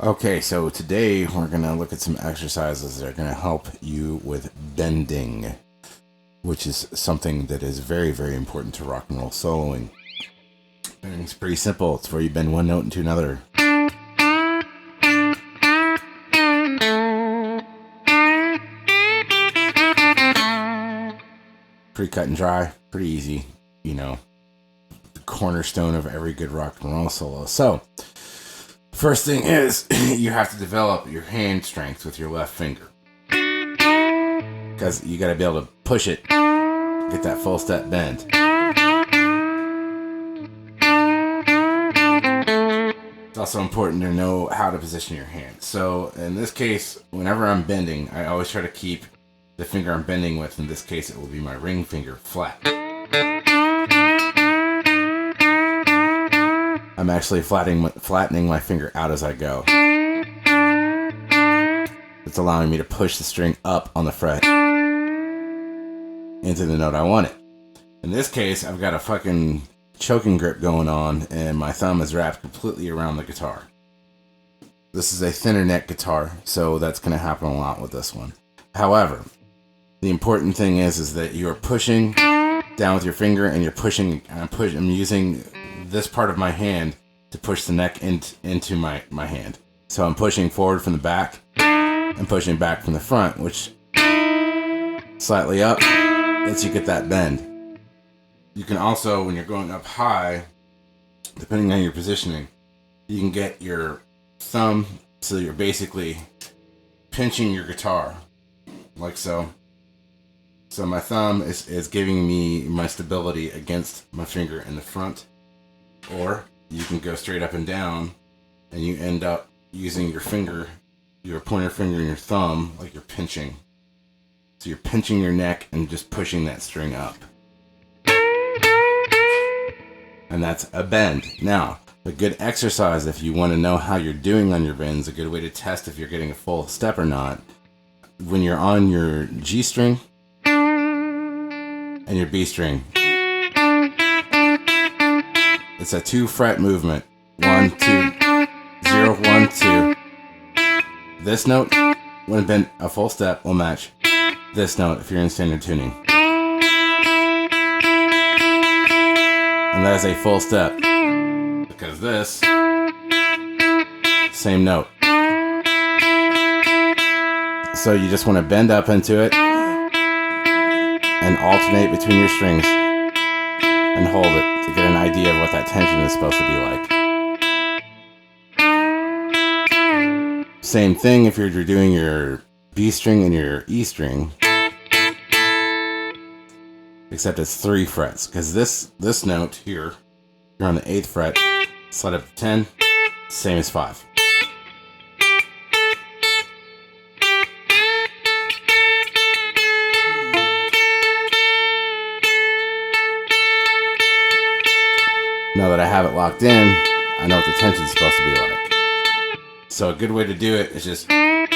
Okay, so today we're going to look at some exercises that are going to help you with bending, which is something that is very, very important to rock and roll soloing. Bending's pretty simple. It's where you bend one note into another. Pretty cut and dry, pretty easy, the cornerstone of every good rock and roll solo. So, first thing is, you have to develop your hand strength with your left finger. Because you got to be able to push it, get that full step bend. It's also important to know how to position your hand. So, in this case, whenever I'm bending, I always try to keep the finger I'm bending with, in this case it will be my ring finger, flat. I'm actually flattening my finger out as I go. It's allowing me to push the string up on the fret into the note I want it. In this case, I've got a fucking choking grip going on and my thumb is wrapped completely around the guitar. This is a thinner neck guitar, so that's going to happen a lot with this one. However, the important thing is that you are pushing down with your finger and you're pushing, I'm using this part of my hand to push the neck into my hand. So I'm pushing forward from the back and pushing back from the front, which slightly up lets you get that bend. You can also, when you're going up high, depending on your positioning, you can get your thumb so you're basically pinching your guitar, like so. So my thumb is giving me my stability against my finger in the front. Or you can go straight up and down and you end up using your finger, your pointer finger and your thumb, like you're pinching. So you're pinching your neck and just pushing that string up. And that's a bend. Now, a good exercise if you want to know how you're doing on your bends, a good way to test if you're getting a full step or not, when you're on your G string and your B string. It's a 2 fret movement. 1, 2, 0, 1, 2. This note, when bent a full step, will match this note if you're in standard tuning. And that is a full step. Because this, same note. So you just want to bend up into it and alternate between your strings and hold it to get an idea of what that tension is supposed to be like. Same thing if you're doing your B string and your E string, except it's 3 frets, because this note here, you're on the 8th fret, slide up to 10, same as 5. Now that I have it locked in, I know what the tension's supposed to be like. So a good way to do it is just and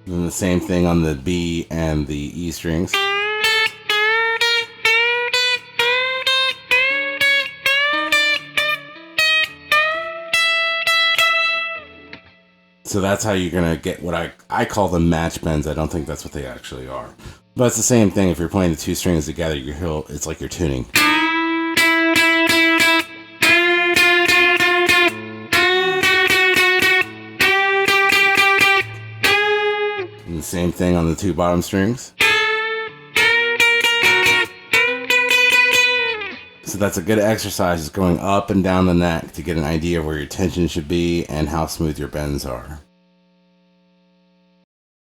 the same thing on the B and the E strings. So that's how you're going to get what I call them match bends. I don't think that's what they actually are. But it's the same thing if you're playing the 2 strings together, it's like you're tuning. And the same thing on the 2 bottom strings. So that's a good exercise, is going up and down the neck to get an idea of where your tension should be and how smooth your bends are.